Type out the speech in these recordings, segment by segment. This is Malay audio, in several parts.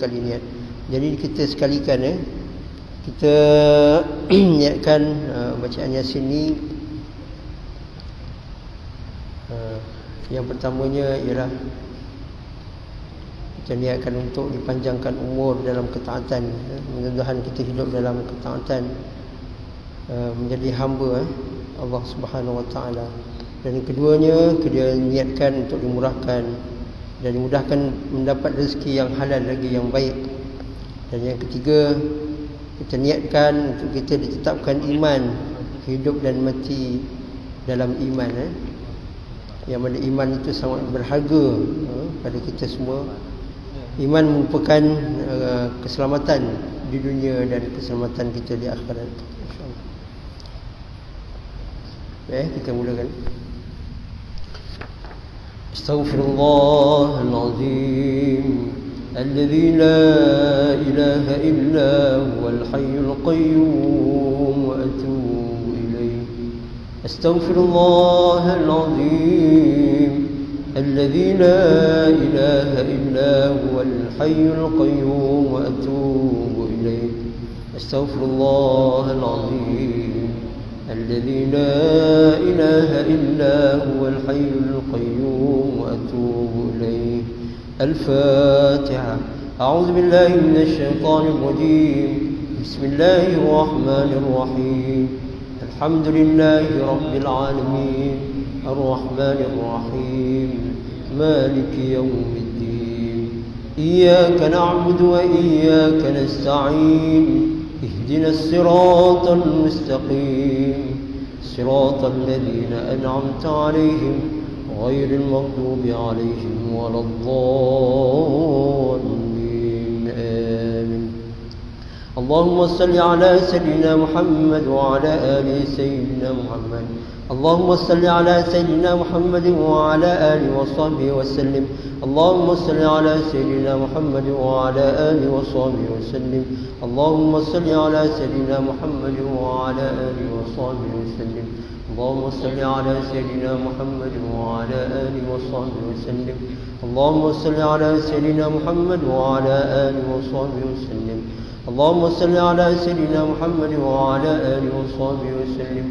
sekali niat. Jadi kita sekalikan kita niatkan bacaan Yasin ni. Yang pertamanya ialah kita niatkan untuk dipanjangkan umur dalam ketaatan, mudah-mudahan kita hidup dalam ketaatan, menjadi hamba Allah Subhanahu Wa Taala. Dan yang keduanya kita niatkan untuk dimurahkan dan dimudahkan mendapat rezeki yang halal lagi yang baik. Dan yang ketiga kita niatkan untuk kita ditetapkan iman, hidup dan mati dalam iman. Yang mana iman itu sangat berharga pada kita semua. Iman merupakan keselamatan di dunia dan keselamatan kita di akhirat. Kita mulakan. Astaghfirullahalazim alladzi la ilaha illa huwal hayyul qayyum wa atubu ilayh. Astaghfirullahalazim الذي لا إله إلا هو الحي القيوم وأتوب إليه. أستغفر الله العظيم الذي لا إله إلا هو الحي القيوم وأتوب إليه. الفاتحة. أعوذ بالله من الشيطان الرجيم. بسم الله الرحمن الرحيم. الحمد لله رب العالمين الرحمن الرحيم مالك يوم الدين. إياك نعبد وإياك نستعين. اهدنا الصراط المستقيم صراط الذين أنعمت عليهم غير المغضوب عليهم ولا الضالين. آمين. اللهم صل على سيدنا محمد وعلى آل سيدنا محمد. اللهم صل على سيدنا محمد وعلى آله وصحبه وسلم. اللهم صل على سيدنا محمد وعلى آله وصحبه وسلم. اللهم صل على سيدنا محمد وعلى آله وصحبه وسلم. اللهم صل على سيدنا محمد وعلى آله وصحبه وسلم. اللهم صل على سيدنا محمد وعلى آله وصحبه وسلم. اللهم صل على سيدنا محمد وعلى آله وصحبه وسلم.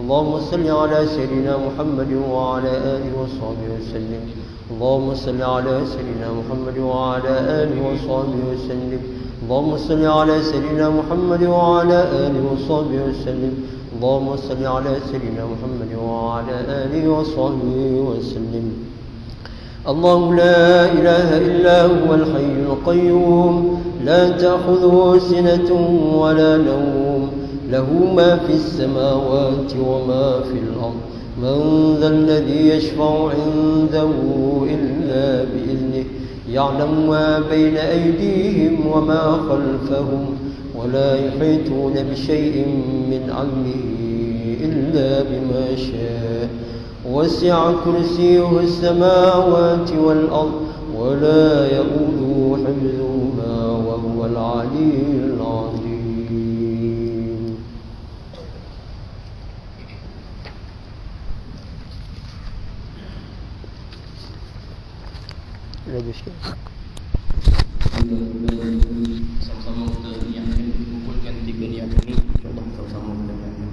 اللهم صل على سيدنا محمد وعلى آله وصحبه وسلم. اللهم صل على سيدنا محمد وعلى آله وصحبه وسلم. اللهم صل على سيدنا محمد وعلى آله وصحبه وسلم. اللهم صل على سيدنا محمد وعلى آله وصحبه وسلم. الله لا إله إلا هو الحي القيوم لا تأخذه سنة ولا نوم له ما في السماوات وما في الأرض. من ذا الذي يشفع عنده إلا بإذنه. يعلم ما بين أيديهم وما خلفهم ولا يحيطون بشيء من علمه إلا بما شاء. وسع كرسيه السماوات والأرض ولا يؤوده حفظهما وهو العلي العظيم. Sama-sama kita niatkan, kumpulkan tiga niat ini, insyaAllah sama-sama kita niatkan.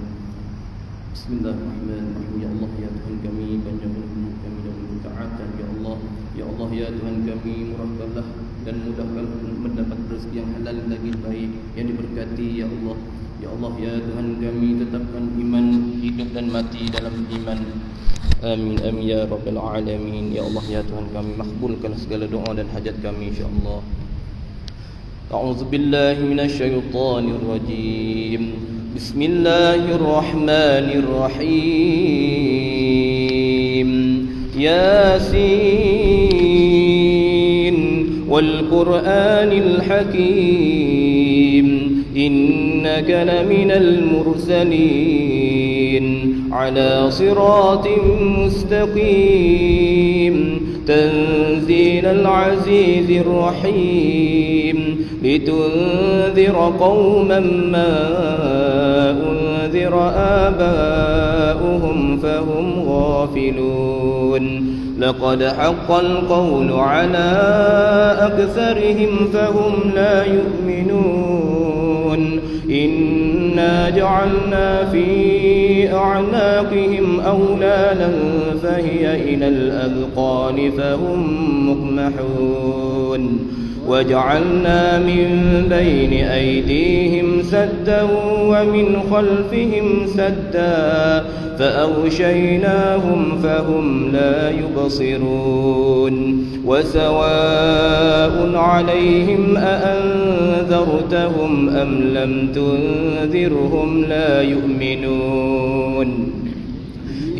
Bismillahirrahmanirrahim. Ya Allah, ya Tuhan kami, panjangkan umur kami dan ketaatan. Ya Allah, ya Allah, ya Tuhan kami, murahkanlah dan mudahkan mendapat rezeki yang halal lagi baik yang diberkati. Ya Allah, ya Allah, ya Tuhan kami, tetapkan iman, hidup dan mati dalam iman. Amin, amin ya Rabbal Alamin. Ya Allah, ya Tuhan kami, makbulkan segala doa dan hajat kami insyaAllah. A'udzu billahi minasyaitonir rajim. Bismillahirrahmanirrahim. Yasin wal Qur'anil Hakim. Innaka laminal mursalin على صراط مستقيم. تنزيل العزيز الرحيم. لتنذر قوما ما أنذر آباؤهم فهم غافلون. لقد حق القول على أكثرهم فهم لا يؤمنون إنا جعلنا في أعناقهم أغلالا فهي إلى الأذقان فهم مقمحون وجعلنا من بين أيديهم سدا ومن خلفهم سدا فأغشيناهم فهم لا يبصرون وسواء عليهم أأنذرتهم أم لم تنذرهم لا يؤمنون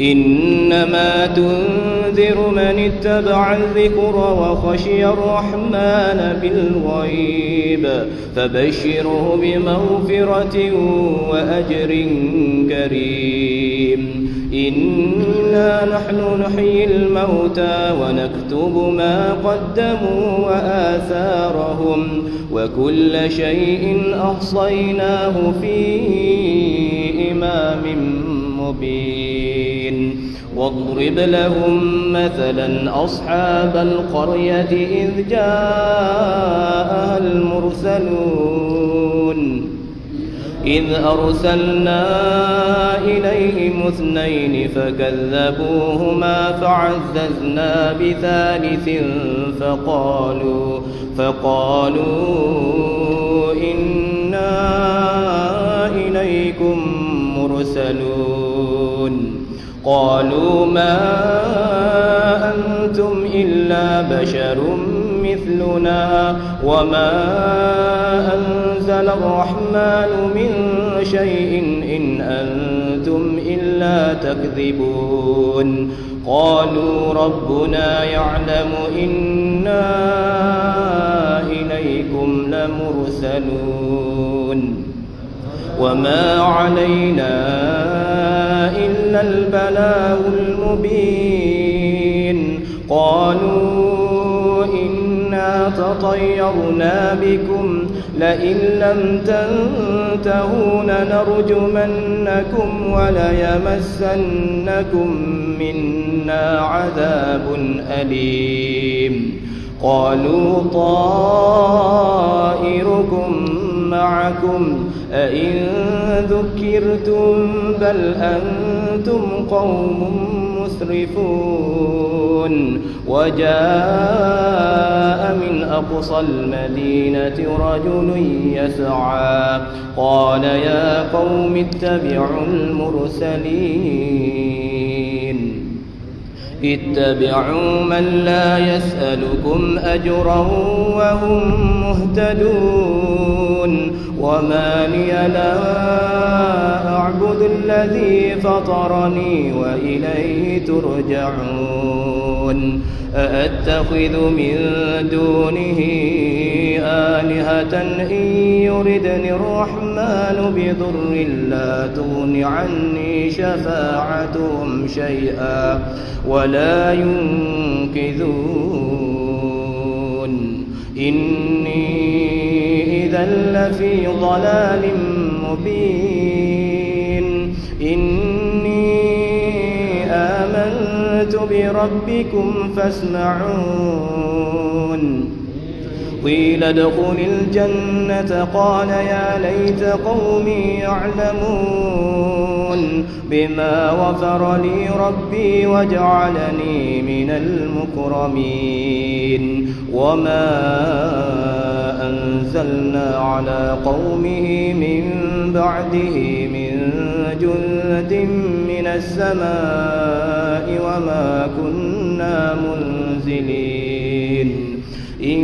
إنما تنذر من اتبع الذكر وخشي الرحمن بالغيب فبشره بمغفرة وأجر كريم إنا نحن نحيي الموتى ونكتب ما قدموا وآثارهم وكل شيء أحصيناه في إمام مبين واضرب لهم مثلا أصحاب القرية إذ جاءها المرسلون إذ أرسلنا إليهم 2 فكذبوهما فعززنا بثالث فقالوا إنا إليكم مرسلون قالوا ما أنتم إلا بشر مثلنا وما أنزل الرحمن من شيء إن أنتم إلا تكذبون قالوا ربنا يعلم إنا إليكم لمرسلون وما علينا إلا البلاغ المبين قالوا إنا تطيرنا بكم لئن لم تنتهوا لنرجمنكم وليمسنكم منا عذاب أليم قالوا طائركم معكم أئن ذكرتم بل أنتم قوم مسرفون وجاء من أقصى المدينة رجل يسعى قال يا قوم اتبعوا المرسلين اتبعوا من لا يسألكم أجرا وهم مهتدون وما لي لا أعبد الذي فطرني وإليه ترجعون أأتخذ من دونه آلهة إن يردني الرحمن بضر لا تغن عني شفاعتهم شيئا ولا ينقذون إني إذا لفي ضلال مبين إني آمنت بربكم فاسمعون قيل ادخل الجنة قال يا ليت قومي يعلمون بما غفر لي ربي وجعلني من المكرمين وما أنزلنا على قومه من بعده من جند من السماء وما كنا منزلين إن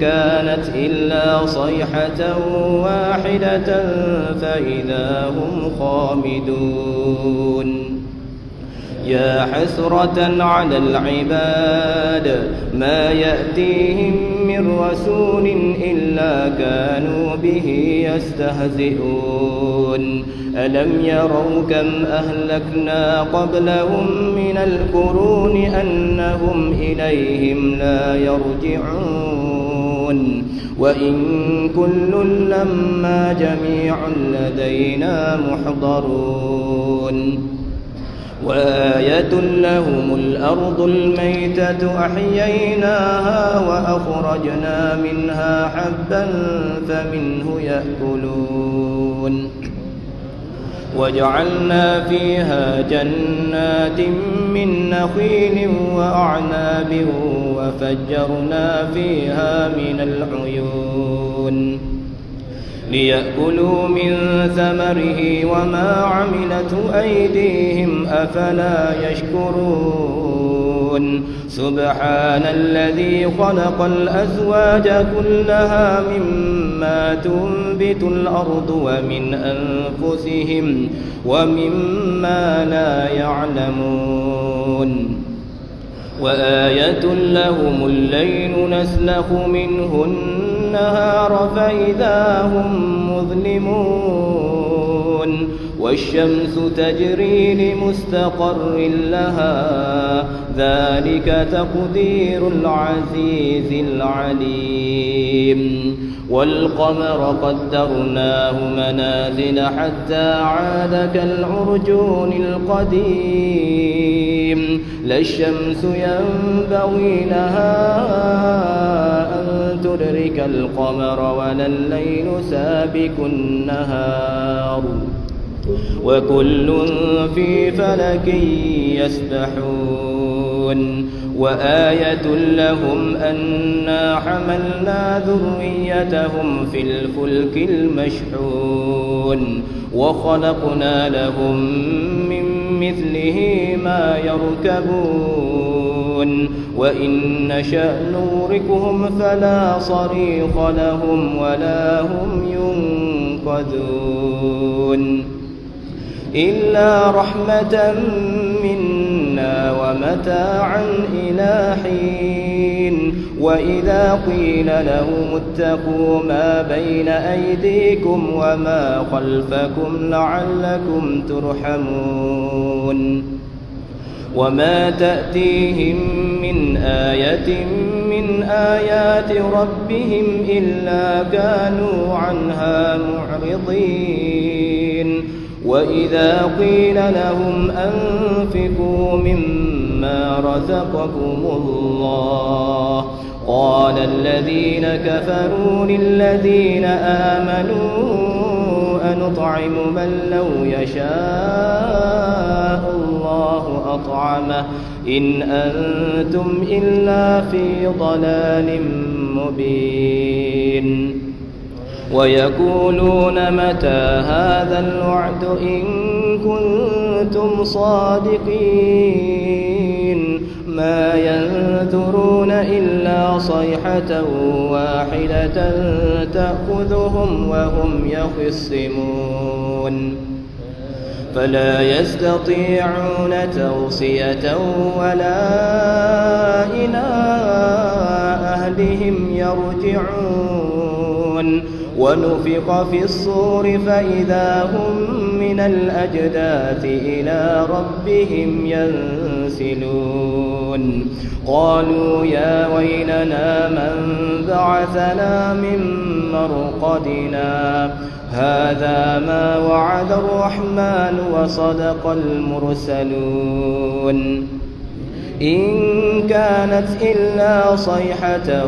كانت إلا صيحة واحدة فإذا هم خامدون يا حسرة على العباد ما يأتيهم من رسول إلا كانوا به يستهزئون ألم يروا كم أهلكنا قبلهم من القرون أنهم إليهم لا يرجعون وإن كل لما جميع لدينا محضرون وآية لهم الأرض الميتة أحييناها وأخرجنا منها حبا فمنه يأكلون وجعلنا فيها جنات من نخيل وأعناب وفجرنا فيها من العيون ليأكلوا من ثمره وما عملته أيديهم أفلا يشكرون سبحان الذي خلق الأزواج كلها مما تنبت الأرض ومن أنفسهم ومما لا يعلمون وآية لهم الليل نسلخ منه النهار فإذا هم مظلمون والشمس تجري لمستقر لها ذلك تقدير العزيز العليم والقمر قدرناه منازل حتى عاد كالعرجون القديم لا الشمس ينبغي لها أن تدرك القمر ولا الليل سابق النهار وكل في فلك يسبحون وآية لهم أنا حملنا ذريتهم في الفلك المشحون وخلقنا لهم من مثله ما يركبون وإن نشأ نغرقهم فلا صريخ لهم ولا هم ينقذون إلا رحمة منا ومتاعا إلى حين وإذا قيل لهم اتقوا ما بين أيديكم وما خلفكم لعلكم ترحمون وما تأتيهم من آية من آيات ربهم إلا كانوا عنها معرضين وإذا قيل لهم أنفقوا مما رزقكم الله قال الذين كفروا للذين آمنوا أنطعم من لو يشاء الله أطعمه إن أنتم إلا في ضلال مبين ويقولون متى هذا الوعد إن كنتم صادقين ما ينذرون إلا صيحة واحدة تأخذهم وهم يخصمون فلا يستطيعون توصية ولا إلى أهلهم يرجعون ونفخ في الصور فإذا هم من الأجداث إلى ربهم ينسلون قالوا يا ويلنا من بعثنا من مرقدنا هذا ما وعد الرحمن وصدق المرسلون إن كانت إلا صيحة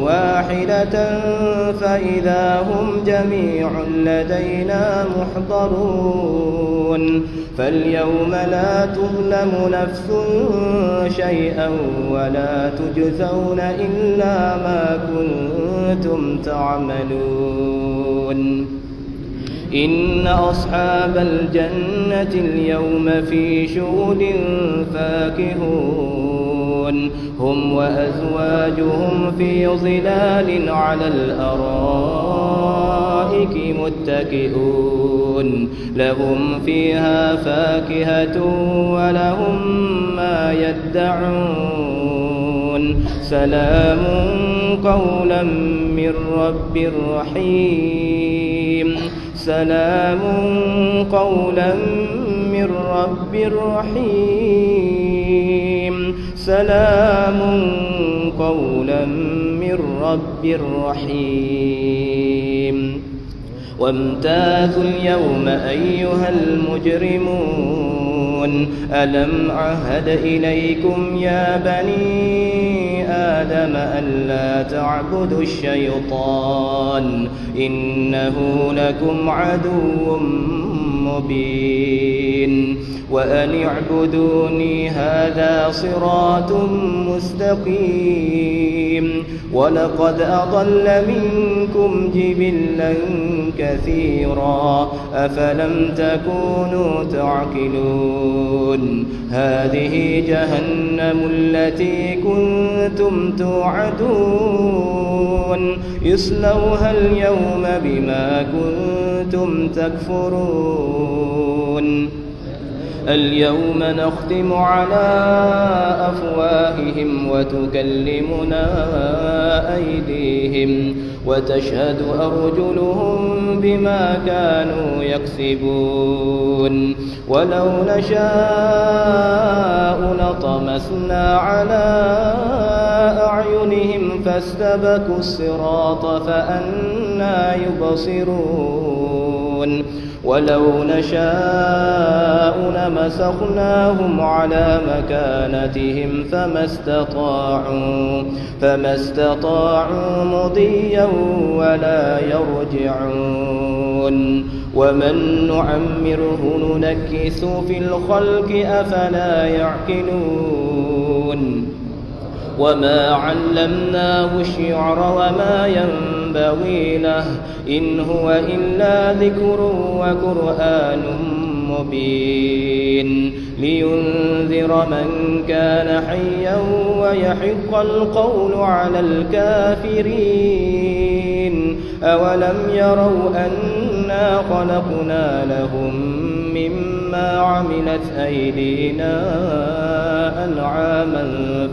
واحدة فإذا هم جميع لدينا محضرون فاليوم لا تظلم نفس شيئا ولا تجزون إلا ما كنتم تعملون إن أصحاب الجنة اليوم في شغل فاكهون هم وأزواجهم في ظلال على الأرائك متكئون لهم فيها فاكهة ولهم ما يدعون سلام قولا من رب رحيم سلام قولا من رب رحيم سلام قولا من رب رحيم وامتازوا اليوم أيها المجرمون ألم أعهد إليكم يا بني آدم ألا تعبدوا الشيطان إنه لكم عدو مبين وأن اعبدوني هذا صراط مستقيم ولقد أضل منكم جبلا كثيرا أفلم تكونوا تعقلون هذه جهنم التي كنتم توعدون اصلوها اليوم بما كنتم تكفرون اليوم نختم على أفواههم وتكلمنا أيديهم وتشهد أرجلهم بما كانوا يكسبون ولو نشاء لطمسنا على أعينهم فاستبقوا الصراط فأنى يبصرون ولو نشاء لمسخناهم على مكانتهم فما استطاعوا مضيا ولا يرجعون ومن نعمره ننكس في الخلق أفلا يعقلون وما علمناه الشعر وما ينبغي له إن هو إلا ذكر وقرآن مبين لينذر من كان حيا ويحق القول على الكافرين أولم يروا أنا خلقنا لهم مما عملت أيدينا أنعاما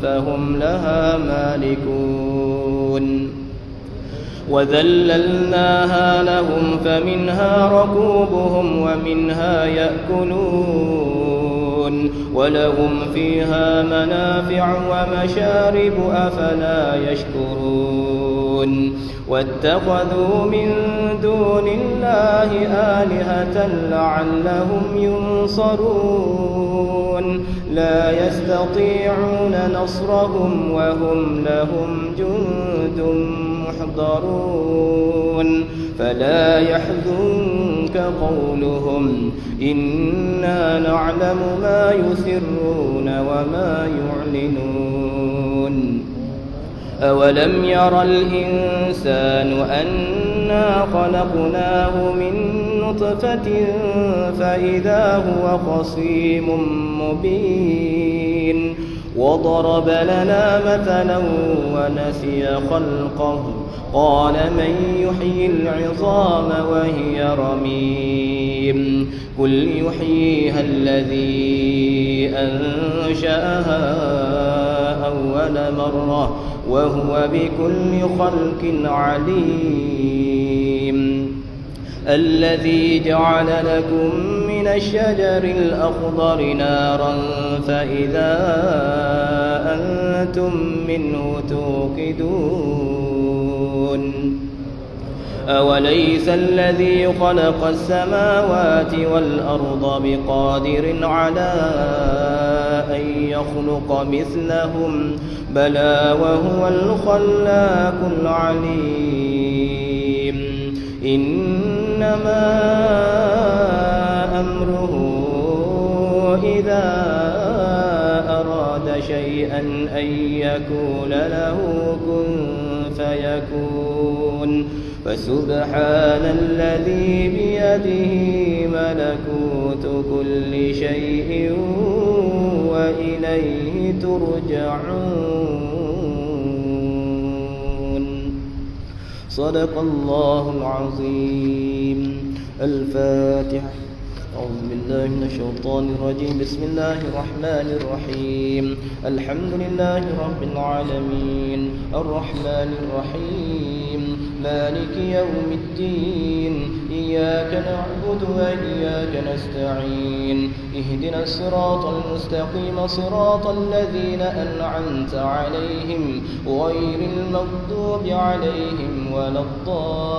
فهم لها مالكون وذللناها لهم فمنها ركوبهم ومنها يأكلون ولهم فيها منافع ومشارب أفلا يشكرون واتخذوا من دون الله آلهة لعلهم ينصرون لا يستطيعون نصرهم وهم لهم جند محضرون فلا يحزنك قولهم إنا نعلم ما يسرون وما يعلنون أولم ير الإنسان أنا خلقناه من نطفة فإذا هو خصيم مبين وضرب لنا مثلا ونسي خلقه قال من يحيي العظام وهي رميم قل يحييها الذي أنشأها أول مرة وهو بكل خلق عليم الذي جعل لكم من الشجر الأخضر نارا فإذا أنتم منه توقدون أوليس الذي خلق السماوات والأرض بقادر على أن يخلق مثلهم بلى وهو الخلاق العليم إنما أمره إذا أراد شيئا أن يقول له كن فيكون فسبحان الذي بيده ملكوت كل شيء وإليه ترجعون صدق الله العظيم الفاتحة أعوذ بالله من الشيطان الرجيم بسم الله الرحمن الرحيم الحمد لله رب العالمين الرحمن الرحيم مالك يوم الدين إياك نعبد وإياك نستعين اهدنا الصراط المستقيم صراط الذين أنعمت عليهم غير المغضوب عليهم ولا الضالين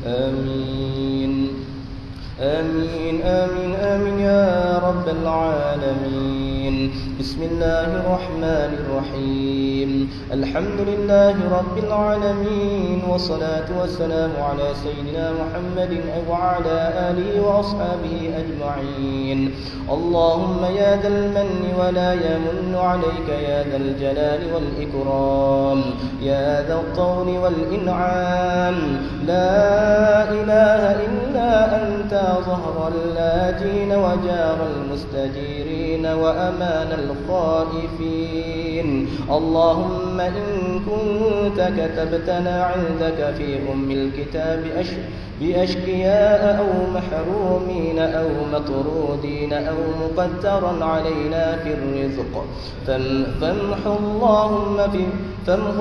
آمين آمين رب العالمين. بسم الله الرحمن الرحيم. الحمد لله رب العالمين، والصلاة والسلام على سيدنا محمد وعلى آله وأصحابه أجمعين. اللهم يا ذا المن ولا يمن عليك يا ذا الجلال والإكرام، يا ذا الطول والإنعام، لا إله إلا أنت ظهر اللاجين وجار المستجيرين وأمان الخائفين. اللهم إن كنت كتبتنا عندك في أم الكتاب بأشقياء أو محرومين أو مطرودين أو مقدرا علينا في الرزق، فامح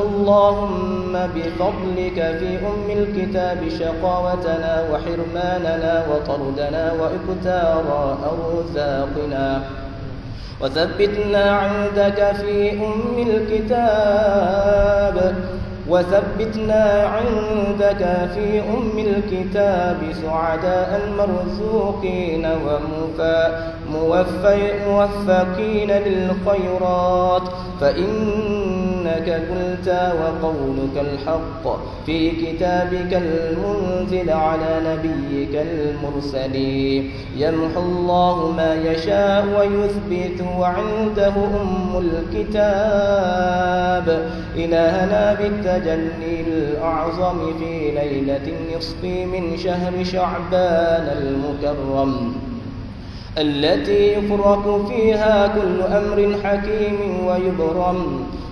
اللهم بفضلك في أم الكتاب شقاوتنا وحرماننا وطردنا وإبتار أرزاقنا، وثبتنا عندك في أم الكتاب سعداء مرزوقين موفقين للخيرات، فإنك قلت وقولك الحق في كتابك المنزل على نبيك المرسلين. يمحو الله ما يشاء ويثبت وعنده أم الكتاب. إلهنا بالتجلي الأعظم في ليلة النصف من شهر شعبان المكرم، التي يفرق فيها كل أمر حكيم ويبرم،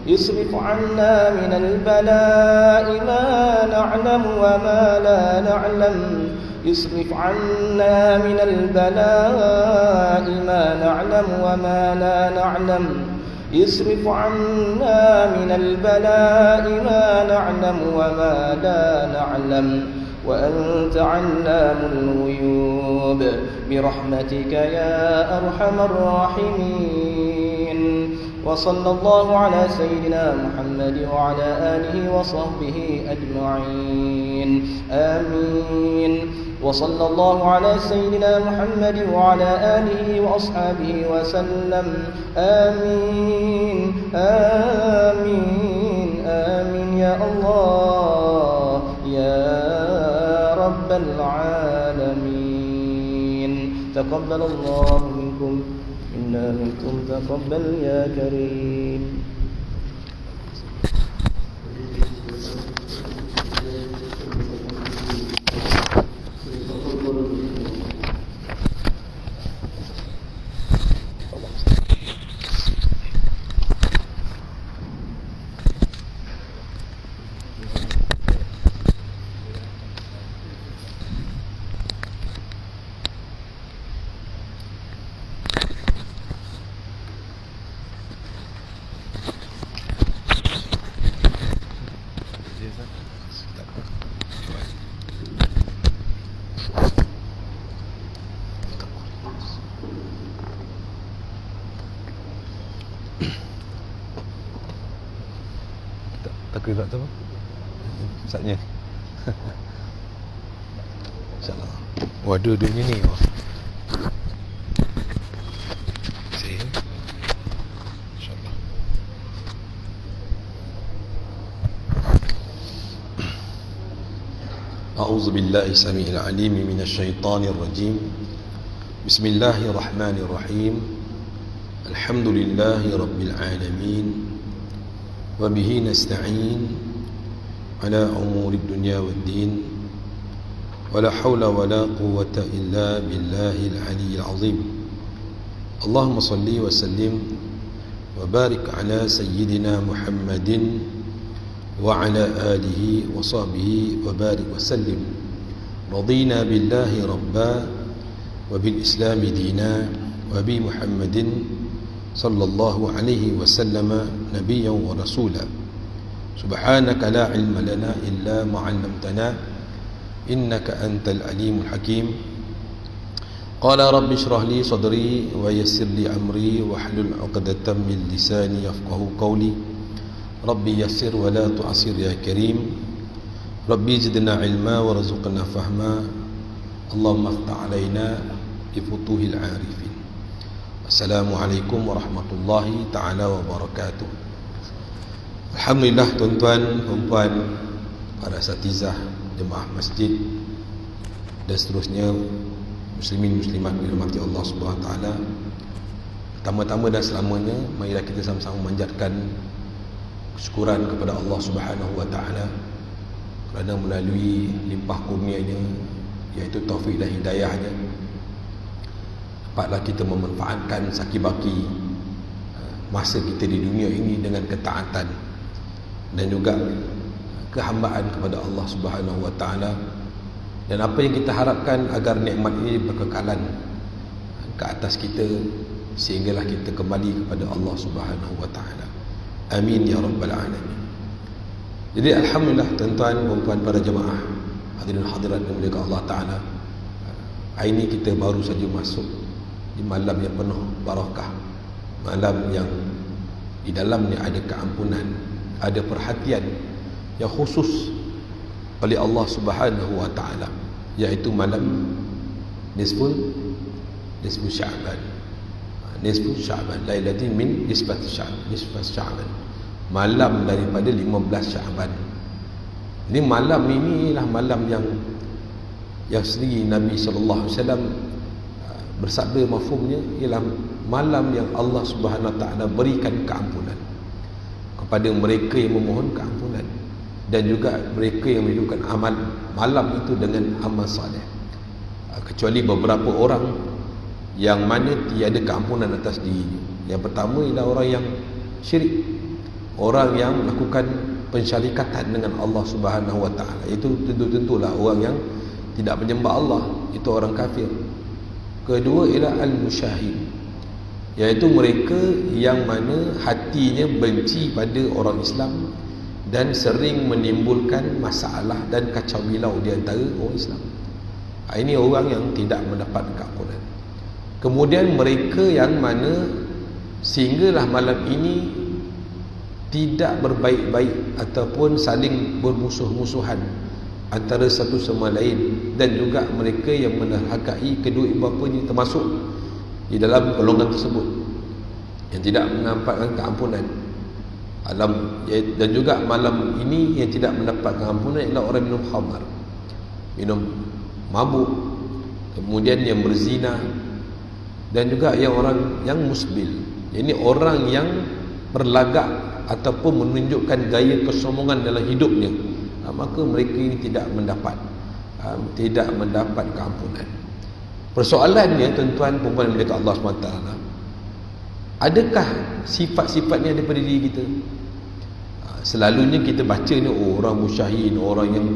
يصرف عنا من البلاء ما نعلم وما لا نعلم، يصرف عنا من البلاء ما نعلم وما لا نعلم، يصرف عنا من البلاء ما نعلم وما لا نعلم، وأنت علام الغيوب برحمتك يا أرحم الراحمين. وصلى الله على سيدنا محمد وعلى آله وصحبه أجمعين. آمين. وصلى الله على سيدنا محمد وعلى آله وأصحابه وسلم. آمين آمين آمين يا الله يا رب العالمين. تقبل الله منكم إنا منكم تقبل يا كريم. Takbir tak tahu Ustaznya InsyaAllah. Wah, dua-duanya ni InsyaAllah. A'udzu billahi samii'il 'aliim minasy syaithaanir rajiim. Bismillahirrahmanirrahim. Alhamdulillahi rabbil 'alamin. وبه نستعين على أمور الدنيا والدين، ولا حول ولا قوة إلا بالله العلي العظيم. اللهم صل وسلم وبارك على سيدنا محمد وعلى آله وصحبه وبارك وسلم. رضينا بالله ربا وبالإسلام دينا وبمحمد صلى الله عليه وسلم نبيا ورسولا. سبحانك لا علم لنا إلا ما علمتنا إنك أنت العليم الحكيم. قال رب اشرح لي صدري ويسر لي أمري واحلل عقدة من لساني يفقه قولي. ربي يسر ولا تعسر يا كريم. ربي زدنا علما وارزقنا فهما. اللهم افتح علينا بفتوح العارفين. Assalamualaikum warahmatullahi ta'ala wabarakatuh. Alhamdulillah tuan-tuan, puan-puan, para asatizah, jemaah masjid dan seterusnya, muslimin muslimat dirahmati Allah Subhanahu wa taala. Pertama-tama dan selamanya, marilah kita sama-sama memanjatkan kesyukuran kepada Allah Subhanahu wa taala kerana melalui limpah kurnia-Nya, iaitu taufik dan hidayahnya, dapatlah kita memanfaatkan sakibaki masa kita di dunia ini dengan ketaatan dan juga kehambaan kepada Allah Subhanahu wa taala, dan apa yang kita harapkan agar nikmat ini berkekalan ke atas kita sehinggalah kita kembali kepada Allah Subhanahu wa taala. Amin ya rabbal alamin. Jadi alhamdulillah tuan-tuan, puan-puan, para jemaah, hadirin hadirat yang dimuliakan Allah taala, hari ini kita baru saja masuk di malam yang penuh barakah, malam yang di dalamnya ada keampunan, ada perhatian yang khusus oleh Allah Subhanahu wa taala, iaitu malam nisfu Sya'ban. Nisfu Sya'ban, lailatin min nisbat Sya'ban, malam daripada 15 Sya'ban. Ini malam ini ialah malam yang sendiri Nabi sallallahu alaihi wasallam bersabda, mafhumnya ialah malam yang Allah Subhanahu wa taala berikan keampunan kepada mereka yang memohon keampunan, dan juga mereka yang menghidupkan amal malam itu dengan amal saleh, kecuali beberapa orang yang mana tiada keampunan atas dirinya. Yang pertama ialah orang yang syirik, orang yang melakukan pensyarikatan dengan Allah Subhanahu wa taala. Itu tentulah orang yang tidak menyembah Allah, itu orang kafir. Kedua ialah al-musyahid, iaitu mereka yang mana hatinya benci pada orang Islam dan sering menimbulkan masalah dan kacau bilau di antara orang Islam. Ini orang yang tidak mendapat keampunan. Kemudian mereka yang mana sehinggalah malam ini tidak berbaik-baik ataupun saling bermusuh-musuhan antara satu sama lain, dan juga mereka yang menerhakai kedua ibu bapanya termasuk di dalam golongan tersebut yang tidak mendapatkan keampunan. Dan juga malam ini yang tidak mendapatkan keampunan ialah orang minum khamar, minum mabuk, kemudian yang berzina, dan juga yang orang yang musbil, ini orang yang berlagak ataupun menunjukkan gaya kesombongan dalam hidupnya, maka mereka ini tidak mendapat keampunan. Persoalannya tuan-tuan, puan-puan yang dimuliakan Allah SWT, adakah sifat-sifatnya daripada diri kita? Selalunya kita baca ni, orang musyahin, orang yang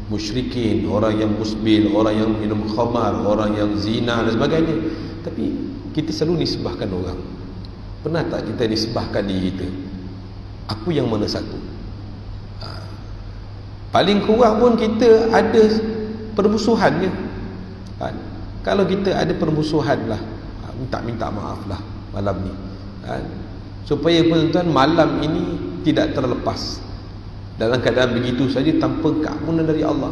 musyrikin, orang yang musbil, orang yang minum khamar, orang yang zina dan sebagainya. Tapi kita selalu nisbahkan orang. Pernah tak kita nisbahkan diri kita? Aku yang mana satu? Paling kurang pun kita ada permusuhannya. Kalau kita ada permusuhan lah, minta maaf lah malam ni, supaya tuan-tuan malam ini tidak terlepas dalam keadaan begitu saja tanpa keampunan dari Allah.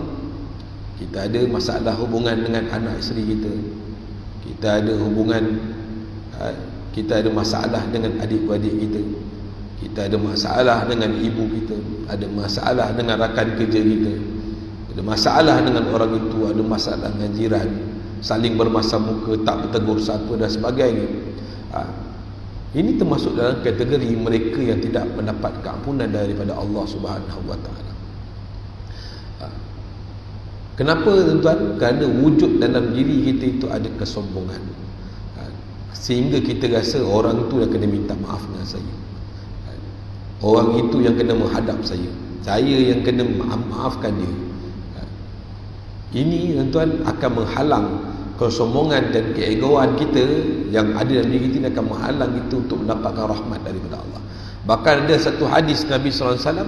Kita ada masalah hubungan dengan anak isteri kita, kita ada hubungan, kita ada masalah dengan adik-beradik kita, kita ada masalah dengan ibu kita, ada masalah dengan rakan kerja kita, ada masalah dengan orang itu, ada masalah dengan jiran, saling bermasam muka, tak bertegur sapa dan sebagainya. Ini termasuk dalam kategori mereka yang tidak mendapat keampunan daripada Allah Subhanahu wa taala. Kenapa tuan-tuan? Kerana wujud dalam diri kita itu ada kesombongan, sehingga kita rasa orang itu yang kena minta maaf dengan saya, orang itu yang kena menghadap saya yang kena maafkan dia. Ini tuan-tuan akan menghalang kesombongan dan keegoan kita yang ada dalam diri kita, akan menghalang itu untuk mendapatkan rahmat daripada Allah. Bahkan ada satu hadis Nabi SAW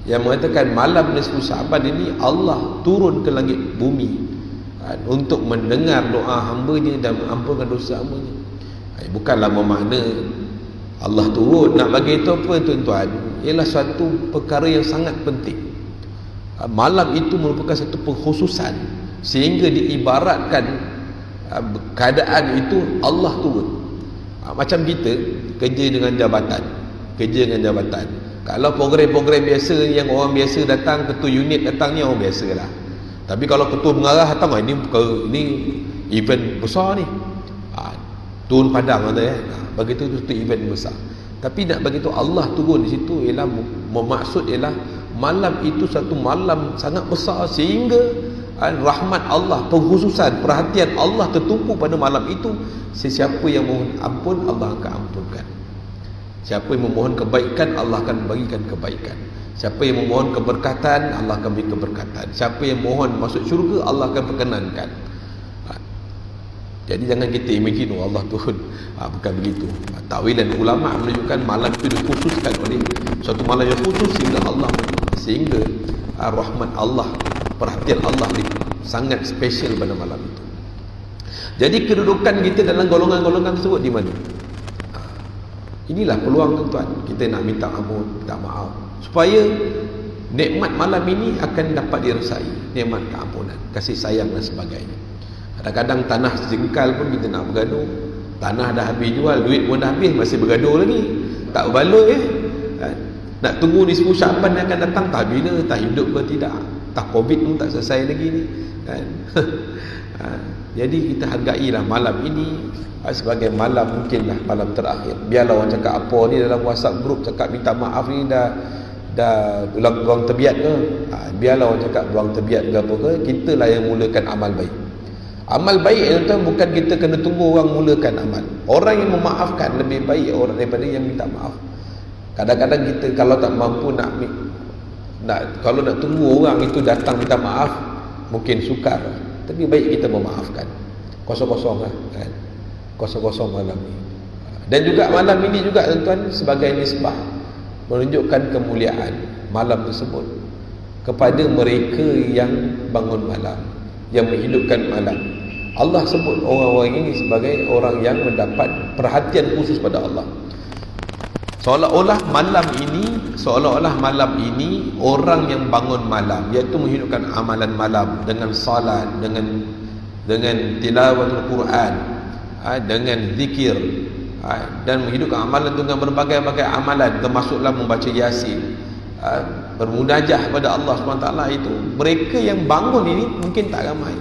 yang mengatakan malam nisfu Sya'ban ini Allah turun ke langit bumi untuk mendengar doa hamba-Nya dan mengampunkan dosa hamba-Nya. Bukanlah bermakna Allah turun nak bagi itu apa tuan-tuan, ialah suatu perkara yang sangat penting. Malam itu merupakan satu pengkhususan sehingga diibaratkan keadaan itu Allah turun. Macam kita kerja dengan jabatan. Kalau program-program biasa yang orang biasa datang, ketua unit datang ni orang biasa lah. Tapi kalau ketua pengarah datang, ini event besar ni. Turun padang kata ya. Begitu tu event besar. Tapi nak bagi tahu Allah turun di situ ialah bermaksud ialah malam itu satu malam sangat besar sehingga rahmat Allah, pengkhususan, perhatian Allah tertumpu pada malam itu. Sesiapa yang mohon ampun, Allah akan ampunkan. Siapa yang memohon kebaikan, Allah akan bagikan kebaikan. Siapa yang memohon keberkatan, Allah akan beri keberkatan. Siapa yang mohon masuk syurga, Allah akan perkenankan. Jadi jangan kita imagine Allah turun. Bukan begitu. Takwilan ulama menunjukkan malam itu dikhususkan oleh suatu malam yang khusus sehingga rahmat Allah, perhatian Allah sangat special pada malam itu. Jadi kedudukan kita dalam golongan-golongan tersebut di mana? Inilah peluang tuan-tuan. Kita nak minta ampun, minta maaf supaya nikmat malam ini akan dapat dirasai, nikmat keampunan, kasih sayang dan sebagainya. Kadang-kadang tanah jengkal pun kita nak bergaduh. Tanah dah habis jual, duit pun dah habis, masih bergaduh lagi. Tak berbaloi Nak tunggu ni 10 Syaban yang akan datang, tak bila, tak hidup ke tidak, tak Covid pun tak selesai lagi ni kan. Jadi kita hargailah malam ini sebagai malam, mungkinlah malam terakhir. Biarlah orang cakap apa ni dalam WhatsApp group, cakap minta maaf ni dah buang terbiat ke. Biarlah orang cakap buang terbiat ke apa ke, kita lah yang mulakan amal baik. Amal baik tuan, bukan kita kena tunggu orang mulakan amal. Orang yang memaafkan lebih baik orang daripada yang minta maaf. Kadang-kadang kita kalau tak mampu kalau nak tunggu orang itu datang minta maaf, mungkin sukar. Tapi baik kita memaafkan. Kosong-kosong lah kan. Kosong-kosong malam ni. Dan juga malam ini juga tuan-tuan sebagai nisbah menunjukkan kemuliaan malam tersebut kepada mereka yang bangun malam, yang menghidupkan malam. Allah sebut orang-orang ini sebagai orang yang mendapat perhatian khusus pada Allah. Seolah-olah malam ini orang yang bangun malam, iaitu menghidupkan amalan malam dengan salat, dengan tilawatul Quran, dengan zikir, dan menghidupkan amalan dengan berbagai-bagai amalan, termasuklah membaca Yasin, bermunajah pada Allah SWT. Itu mereka yang bangun ini mungkin tak ramai.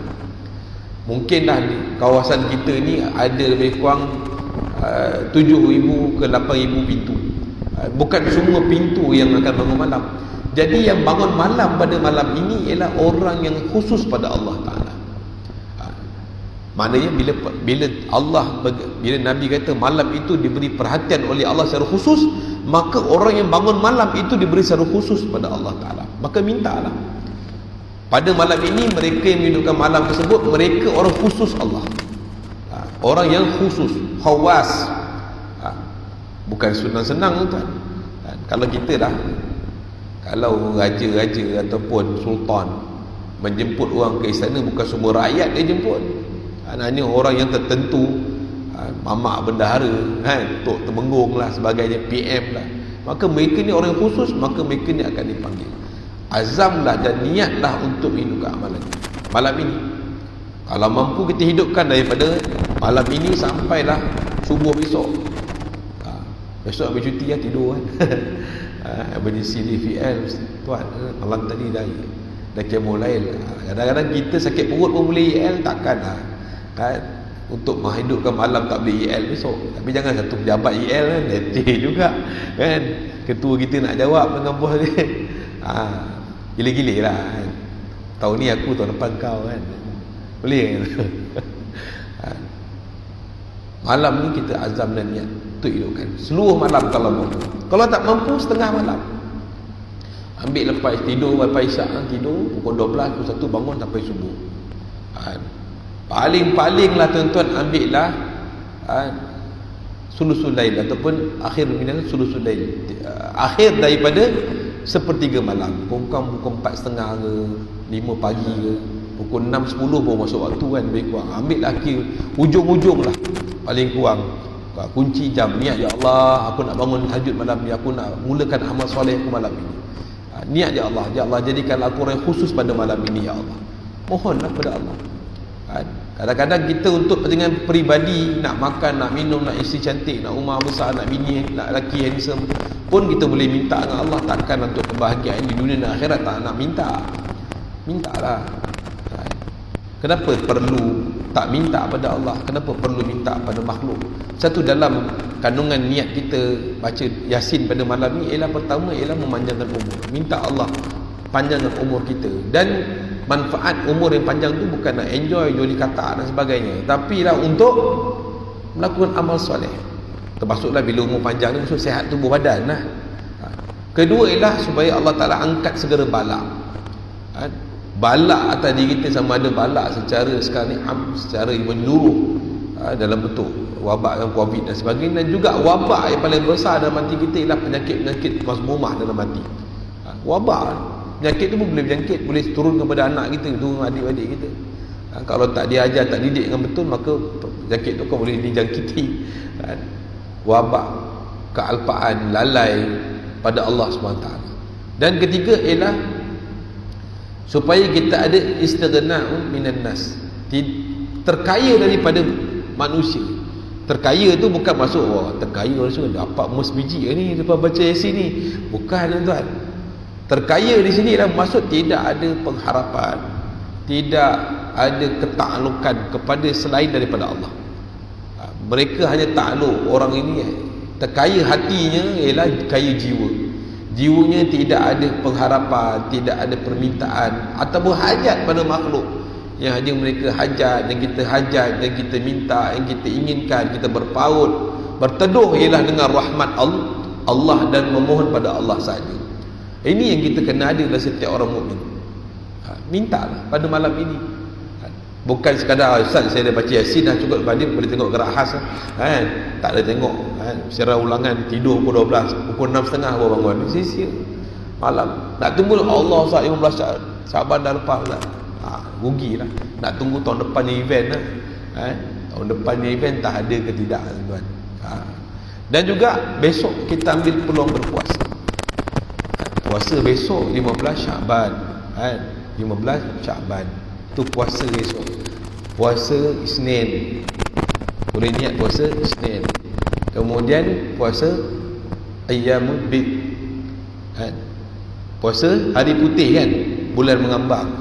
Mungkin dah di kawasan kita ni ada lebih kurang 7,000 ke 8,000 pintu. Bukan semua pintu yang akan bangun malam. Jadi yang bangun malam pada malam ini ialah orang yang khusus pada Allah Ta'ala. Maknanya bila Nabi kata malam itu diberi perhatian oleh Allah secara khusus, maka orang yang bangun malam itu diberi secara khusus pada Allah Ta'ala. Maka mintalah pada malam ini mereka yang menghidupkan malam tersebut, mereka orang khusus Allah. Orang yang khusus, khawas. Bukan senang-senang tuan. Kalau kita dah, kalau raja-raja ataupun sultan menjemput orang ke istana, bukan semua rakyat dia jemput. Hanya orang yang tertentu, mamak bendahara, Tok Temenggung lah, sebagainya, PM lah. Maka mereka ni orang yang khusus, maka mereka ni akan dipanggil. Azamlah dan niatlah untuk hidupkan amalan malam ini. Kalau mampu kita hidupkan daripada malam ini sampailah subuh besok. Besok ambil cuti ya, tidur kan. Emergency VL tuan, malam tadi dah kemulail. Kadang-kadang kita sakit perut pun boleh IL, takkan lah kan, untuk menghidupkan malam tak boleh IL besok. Tapi jangan satu pejabat IL kan, letih juga kan, ketua kita nak jawab dengan bos dia. Gila-gila lah kan. Tahun ni aku, tahun depan kau kan, boleh kan. Malam ni kita azam dan niat untuk hidupkan seluruh malam kalau mampu. Kalau tak mampu, setengah malam. Ambil lepas tidur, lepas isyak, tidur pukul 12, pukul 1 bangun sampai subuh. Paling-paling lah tuan-tuan, ambil lah sulusul lail ataupun akhir minal sulusul lail, akhir daripada sepertiga malam. Pukul 4.30 ke 5 pagi ke, pukul 6, 10 baru masuk waktu kan, lebih kurang. Ambil lah akhir, ujung-ujung lah paling kurang. Kunci jam, niat, ya Allah, aku nak bangun tahajud malam ni, aku nak mulakan amal soleh aku malam ini. Niat, ya Allah, jadikanlah aku orang khusus pada malam ini, ya Allah. Mohonlah pada Allah. Kadang-kadang kita untuk kepentingan peribadi, nak makan, nak minum, nak isteri cantik, nak rumah besar, nak bini, nak lelaki handsome pun kita boleh minta dengan Allah. Takkan untuk kebahagiaan di dunia dan akhirat tak nak minta? Mintalah. Kenapa perlu tak minta pada Allah? Kenapa perlu minta pada makhluk? Satu dalam kandungan niat kita baca Yasin pada malam ni ialah pertama ialah memanjangkan umur. Minta Allah panjangkan umur kita. Dan manfaat umur yang panjang tu bukan nak enjoy joli kata dan sebagainya, tapi lah untuk melakukan amal soleh. Termasuklah bila umur panjang ni maksud sihat tubuh badan lah. Kedua ialah supaya Allah Ta'ala angkat segala bala. Bala atas diri kita, sama ada bala secara sekarang ni secara menyeluruh, dalam bentuk wabak dan COVID dan sebagainya, dan juga wabak yang paling besar dalam hati kita ialah penyakit-penyakit mazmumah dalam hati. Wabak, penyakit tu pun boleh berjangkit, boleh turun kepada anak kita, turun adik-adik kita. Kalau tak diajar, tak didik dengan betul, maka penyakit tu kan boleh dijangkiti. Wabak, kealpaan, lalai pada Allah SWT. Dan ketiga ialah supaya kita ada istighna'un minan nas, terkaya daripada manusia. Terkaya tu bukan masuk terkaya maksudnya dapat emas biji ni lepas baca Yasin ni, bukan tuan. Terkaya di sini adalah maksud tidak ada pengharapan, tidak ada ketaklukan kepada selain daripada Allah. Mereka hanya takluk orang ini terkaya hatinya ialah kaya jiwa. Jiwanya tidak ada pengharapan, tidak ada permintaan ataupun hajat pada makhluk. Yang hanya mereka hajat, yang kita hajat, yang kita minta, yang kita inginkan, kita berpaut, berteduh ialah dengan rahmat Allah dan memohon pada Allah saja. Ini yang kita kena ada dalam setiap orang mukmin. Mintalah pada malam ini. Bukan sekadar Ustaz saya dah baca Yasin dah cukup, lepas dia boleh tengok gerak khas kan. Tak ada tengok secara ulangan, tidur pukul 12, pukul 6.30 baru bangun. Sia-sia malam. Nak tunggu Allah Ustaz 15 Syaban dah lepas lah. Rugilah. Nak tunggu tahun depannya event lah. Tahun depannya event tak ada ke tidak tuan. Dan juga besok kita ambil peluang berpuasa. Puasa besok 15 Syaban 15 Syaban tu puasa besok. Puasa Isnin, boleh niat puasa Isnin. Kemudian puasa Ayyamul Bid, puasa hari putih kan, bulan mengambang.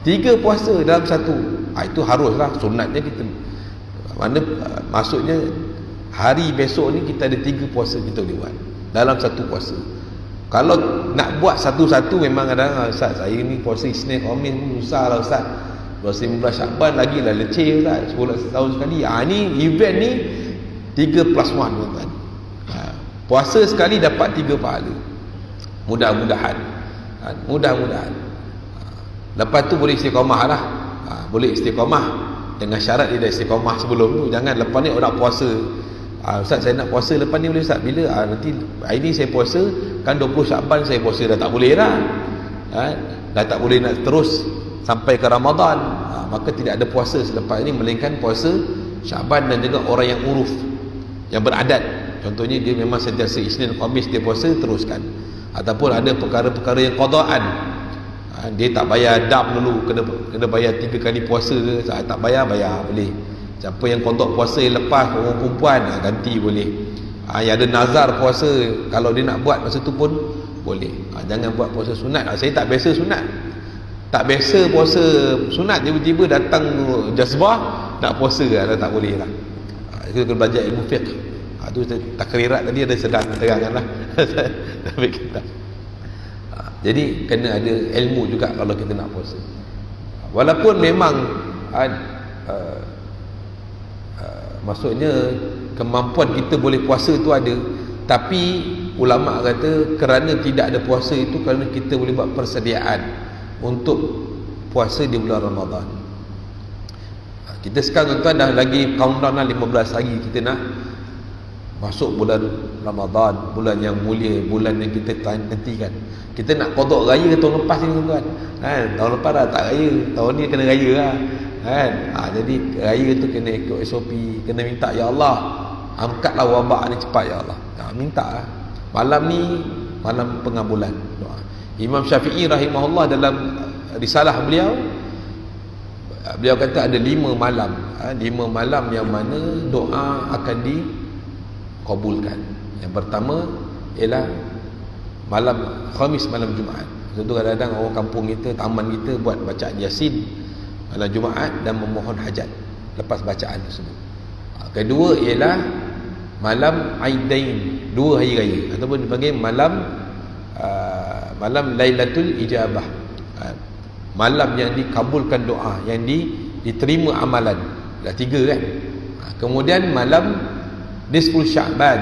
3 puasa dalam satu. Itu haruslah, sunatnya kita mana maksudnya hari besok ni kita ada 3 puasa kita boleh buat dalam satu puasa. Kalau nak buat satu-satu memang kadang Ustaz saya ni puasa Isnin Khamis susah lah Ustaz. Puasa 15 Syaban lagi lah leceh Ustaz, 10 tahun sekali. Ni event ni 3+1 tuan. Puasa sekali dapat 3 pahala. Mudah-mudahan. Mudah-mudahan. Lepas tu boleh istiqamah lah. Boleh istiqamah dengan syarat dia dah istiqamah sebelum tu. Jangan lepas ni nak puasa. Ustaz saya nak puasa lepas ni boleh Ustaz? Bila? Nanti hari ni saya puasa, kan 20 Syaban saya puasa, dah tak boleh dah. Dah tak boleh nak terus sampai ke Ramadan. Maka tidak ada puasa selepas ini melainkan puasa Syaban. Dan juga orang yang uruf, yang beradat, contohnya dia memang sentiasa Isnin Khamis dia puasa, teruskan. Ataupun ada perkara-perkara yang qadaan, dia tak bayar dam dulu, kena bayar 3 kali puasa ke, tak bayar boleh. Siapa yang kodok puasa yang lepas, orang perempuan ganti boleh. Yang ada nazar puasa, kalau dia nak buat masa tu pun boleh. Jangan buat puasa sunat. Saya tak biasa sunat, tak biasa puasa sunat, tiba-tiba datang jazbah nak puasa tak boleh lah. Itu kena belajar ilmu fiqh. Itu takrirat tadi ada sedang terangan lah. Tapi kita jadi kena ada ilmu juga kalau kita nak puasa. Walaupun memang maksudnya kemampuan kita boleh puasa tu ada, tapi ulama kata kerana tidak ada puasa itu kerana kita boleh buat persediaan untuk puasa di bulan Ramadan. Kita sekarang tuan dah lagi countdown lah 15 hari kita nak masuk bulan Ramadan, bulan yang mulia, bulan yang kita nantikan. Kita nak qada raya tahun lepas ni tuan. Tahun lepas dah tak raya, tahun ni kena raya lah. Jadi raya tu kena ikut SOP, kena minta ya Allah angkatlah wabak ni cepat ya Allah. Minta lah. Malam ni malam pengabulan doa. Imam Syafi'i rahimahullah dalam risalah beliau Beliau kata ada 5 malam, 5 malam yang mana doa akan dikabulkan. Yang pertama ialah malam Khamis, malam Jumaat. Contoh kadang-kadang orang kampung kita, taman kita buat bacaan Yasin malam Jumaat dan memohon hajat lepas bacaan tersebut. Kedua ialah malam Aidain, 2 hari raya, ataupun dipanggil malam Lailatul Ijabah, malam yang dikabulkan doa, yang diterima amalan. Dah 3 kan. Kemudian malam Nisful Sya'ban,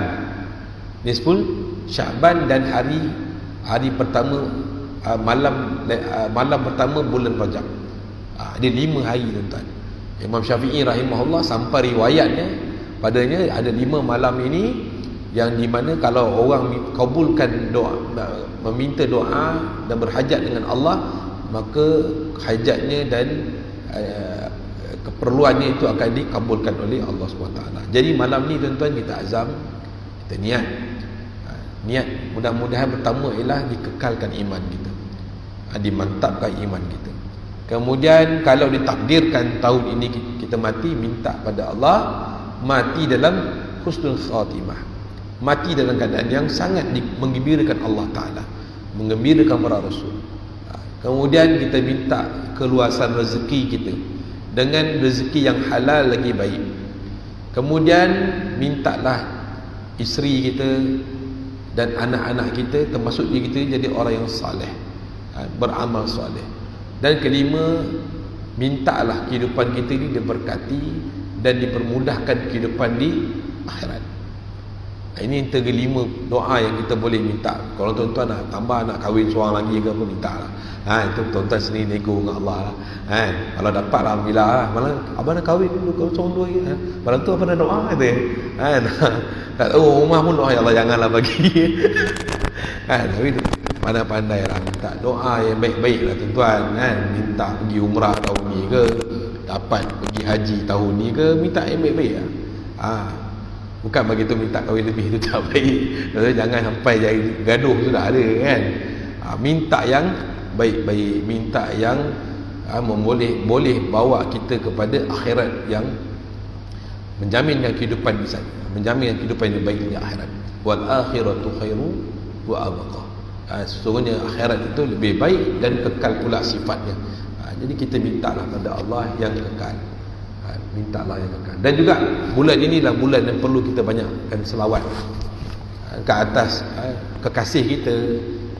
dan hari pertama, malam pertama bulan Rajab. Ada 5 hari tuan-tuan. Imam Syafi'i rahimahullah sampai riwayatnya padanya ada 5 malam ini yang di mana kalau orang kabulkan doa, meminta doa dan berhajat dengan Allah, maka hajatnya dan keperluannya itu akan dikabulkan oleh Allah SWT. Jadi malam ni tuan-tuan kita azam, kita niat mudah-mudahan pertama ialah dikekalkan iman kita, dimantapkan iman kita. Kemudian kalau ditakdirkan tahun ini kita mati, minta pada Allah mati dalam husnul khatimah, mati dalam keadaan yang sangat menggembirakan Allah Ta'ala, menggembirakan para Rasul. Kemudian kita minta keluasan rezeki kita dengan rezeki yang halal lagi baik. Kemudian mintalah isteri kita dan anak-anak kita, termasuk diri kita, jadi orang yang saleh, beramal soleh. Dan kelima, mintalah kehidupan kita ini diberkati dan dipermudahkan kehidupan di akhirat. Ini antara 5 doa yang kita boleh minta. Kalau tuan-tuan nak tambah, nak kahwin seorang lagi ke apa, mintalah. Itu tuan-tuan sendiri nego dengan Allah lah. Kalau dapat alhamdulillah lah. Malah abang nak kahwin dulu, kalau seorang 2 lagi. Malam tu apa nak doa kata. Tak tahu rumah pun doa, ya Allah janganlah bagi. Tapi pandai-pandai lah minta doa yang baik-baik lah tuan-tuan. Minta pergi umrah tahun ni ke, dapat pergi haji tahun ni ke, minta yang baik-baik lah. Bukan bagi tu minta kahwin lebih tu tak baik. Jangan sampai jadi gaduh sudah ada kan. Minta yang baik-baik, minta yang boleh bawa kita kepada akhirat yang menjaminkan kehidupan di sana, menjaminkan kehidupan yang baik di akhirat. Wal akhiratu khairu wa abqa. Sesungguhnya akhirat itu lebih baik dan kekal pula sifatnya. Jadi kita mintalah pada Allah yang kekal. Mintalah yang kekal. Dan juga bulan inilah bulan yang perlu kita banyakkan selawat ke atas kekasih kita,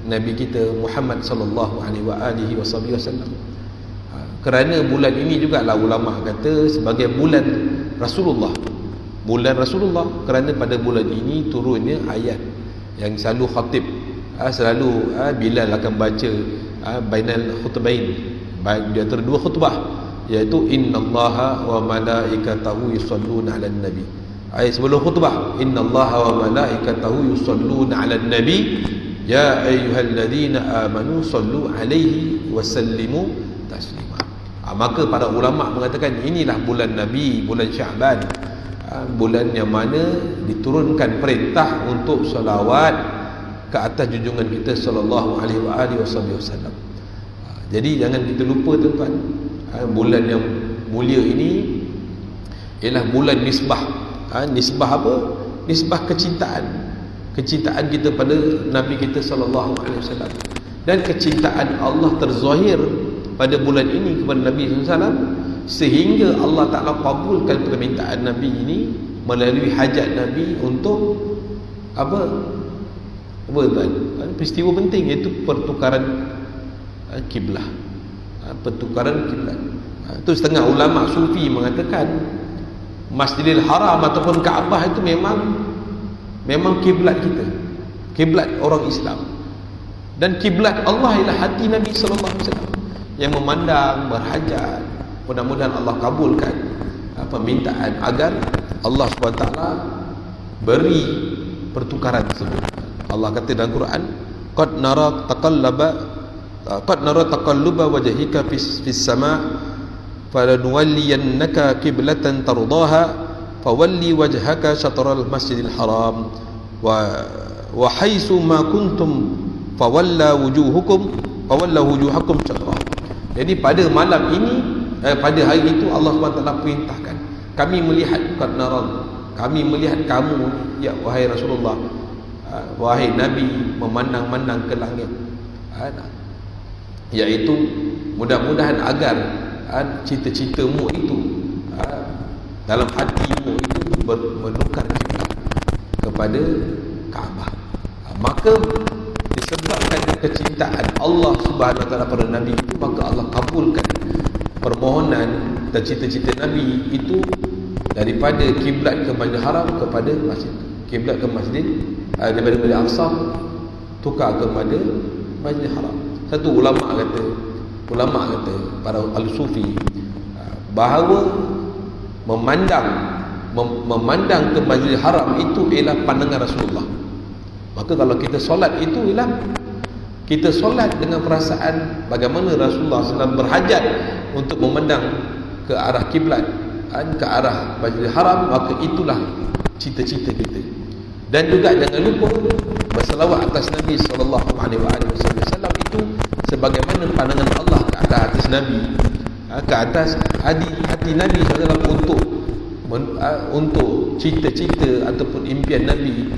Nabi kita Muhammad sallallahu alaihi wasallam. Kerana bulan ini jugalah ulama kata sebagai bulan Rasulullah. Bulan Rasulullah, kerana pada bulan ini turunnya ayat yang selalu khatib, selalu Bilal akan baca bainal khutbain, di antara 2 khutbah, iaitu innallaha wa malaikatahu yusalluna 'alan nabi. Sebelum khutbah, innallaha wa malaikatahu yusalluna 'alan nabi ya ayyuhalladzina amanu sallu 'alaihi wa sallimu taslima. Maka para ulama mengatakan inilah bulan Nabi, bulan Sya'ban, bulan yang mana diturunkan perintah untuk salawat ke atas junjungan kita sallallahu alaihi wasallam. Jadi jangan kita lupa tuan-tuan, bulan yang mulia ini ialah bulan nisbah. Nisbah apa? Nisbah kecintaan kita pada Nabi kita sallallahu alaihi wasallam, dan kecintaan Allah terzahir pada bulan ini kepada Nabi SAW, sehingga Allah Ta'ala kabulkan permintaan Nabi ini melalui hajat Nabi untuk apa tuan? Peristiwa penting, iaitu pertukaran kiblah. Pertukaran kiblat. Itu setengah ulama sufi mengatakan Masjidil Haram ataupun Kaabah itu memang kiblat kita, kiblat orang Islam. Dan kiblat Allah ialah hati Nabi sallallahu alaihi wasallam yang memandang, berhajat. Mudah-mudahan Allah kabulkan permintaan agar Allah SWT beri pertukaran tersebut. Allah kata dalam Quran, qad nara taqalluba wajhika fis sama' falanuwalliyannaka qiblatan tardaha fawalli wajhaka syatral masjidil haram wa haitsu ma kuntum fawalla wujuhakum syatrah. Jadi pada malam ini pada hari itu Allah SWT perintahkan, kami melihat qad naral, kami melihat kamu ya wahai Rasulullah, wahai Nabi, memandang-mandang ke langit, iaitu mudah-mudahan agar cita-citamu itu dalam hatimu itu menukar kiblat kepada Kaabah. Maka disebabkan kecintaan Allah Subhanahu Wa Taala pada Nabi itu, maka Allah kabulkan permohonan dan cita-cita Nabi itu daripada kiblat ke Masjidil Haram kepada masjid, kiblat ke masjid daripada Masjid Al-Aqsa tukar kepada Masjidil Haram. Satu ulama kata para al-sufi bahawa memandang ke Masjidil Haram itu ialah pandangan Rasulullah. Maka kalau kita solat itu ialah kita solat dengan perasaan bagaimana Rasulullah SAW berhajat untuk memandang ke arah kiblat, ke arah Masjidil Haram, maka itulah cita-cita kita. Dan juga jangan lupa berselawat atas Nabi SAW itu sebagaimana pandangan Allah ke atas Nabi, ke atas hati Nabi SAW untuk cita-cita ataupun impian Nabi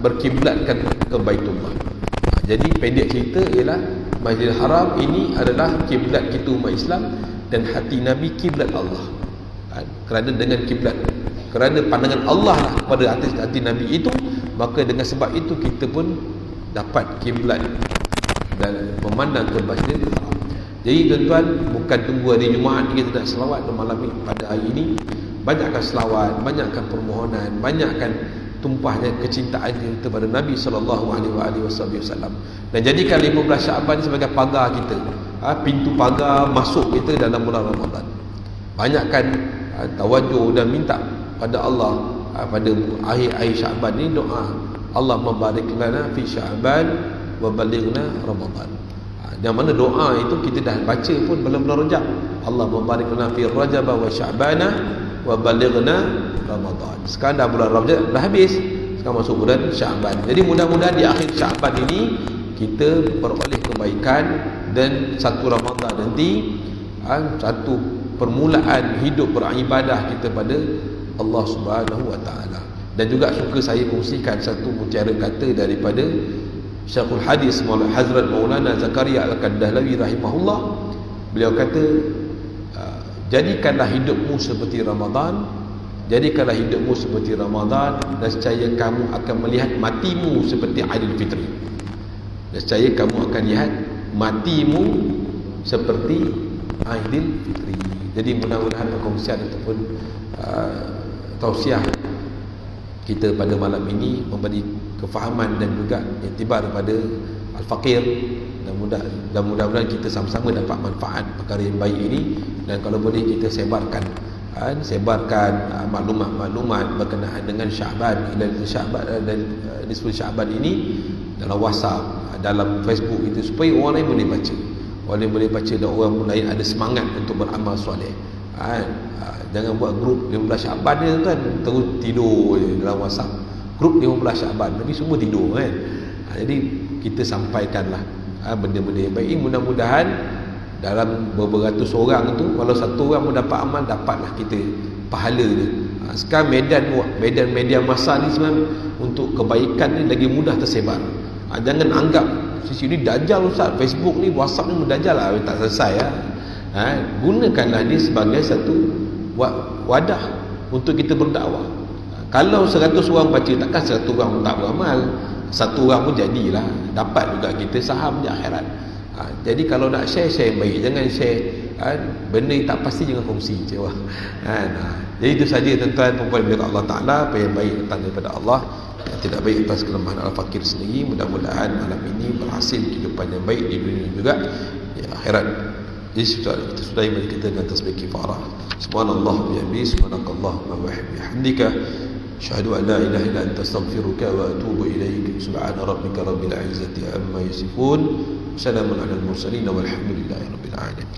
berkiblatkan ke Baitullah. Jadi pendek cerita ialah Masjidil Haram ini adalah kiblat kita umat Islam, dan hati Nabi kiblat Allah. Kerana dengan kiblat, kerana pandangan Allah lah kepada atas hati Nabi itu, maka dengan sebab itu kita pun dapat kiblat dan memandang ke Masjidil Haram. Jadi tuan-tuan, bukan tunggu hari Jumaat kita nak selawat malam ini, pada hari ini banyakkan selawat, banyakkan permohonan, banyakkan tumpahnya kecintaan kita kepada Nabi SAW, dan jadikan 15 Syaban sebagai pagar kita, pintu pagar masuk kita dalam bulan Ramadan. Banyakkan tawajuh dan minta pada Allah pada akhir-akhir Syaban ni doa, Allahumma barik lana fi Syaban wa balighna Ramadan. Yang mana doa itu kita dah baca pun bulan Rajab, Allahumma barik lana fi Rajab wa Sya'bana wa balighna Ramadan. Sekarang dah bulan Rajab dah habis, sekarang masuk bulan Syaban. Jadi mudah-mudahan di akhir Syaban ini kita beroleh kebaikan, dan satu Ramadan nanti satu permulaan hidup beribadah kita pada Allah Subhanahu Wa Taala. Dan juga suka saya kongsikan satu mutiara kata daripada Syekhul Hadis Hazrat Maulana Zakaria Al-Kadahlawi rahimahullah. Beliau kata, jadikanlah hidupmu seperti Ramadan, jadikanlah hidupmu seperti Ramadan, dan secaya kamu akan melihat matimu seperti Aidil Fitri. Dan secaya kamu akan lihat matimu seperti Aidil Fitri. Jadi mudah-mudahan perkongsian ataupun tausiah kita pada malam ini memberi kefahaman dan juga iktibar pada al-faqir, dan mudah-mudahan kita sama-sama dapat manfaat perkara yang baik ini. Dan kalau boleh kita sebarkan maklumat-maklumat berkenaan dengan Syaban dan nisfu Syaban ini dalam WhatsApp, dalam Facebook itu, supaya orang lain boleh baca, orang lain boleh baca, dan orang lain ada semangat untuk beramal soleh. Jangan buat grup 15 Syaban ni tuan, terus tidur je dalam WhatsApp, grup 15 Syaban tapi semua tidur kan. Jadi kita sampaikanlah benda-benda yang baik. Mudah-mudahan dalam beberapa ratus orang tu, kalau satu orang pun dapat amal, dapatlah kita pahala dia. Sekarang media masa ni sebenarnya untuk kebaikan ni lagi mudah tersebar. Jangan anggap sisi ni dajal ustaz, Facebook ni, WhatsApp ni dajal lah, tak selesai gunakanlah dia sebagai satu wadah untuk kita berdakwah. Kalau 100 orang baca, takkan 100 orang tak beramal, 1 orang pun jadilah, dapat juga kita saham di akhirat. Jadi kalau nak share yang baik, jangan share benda yang tak pasti, jangan kongsi je. Jadi itu saja tuan-tuan perempuan bila Allah Ta'ala, apa yang baik datang daripada Allah, yang tidak baik atas kelemahan al-fakir sendiri. Mudah-mudahan malam ini berhasil kehidupan yang baik di dunia juga di akhirat. Jadi kita sudahi bagi kita dengan tasbih kifarah. Subhanallah bihamdihi, subhanakallahumma wa bihamdika, asyhadu an la ilaha illa anta, astaghfiruka wa atubu ilaik. Subhana rabbika rabbil izzati amma yasifun, salamun alal mursalin walhamdulillahi rabbil alamin.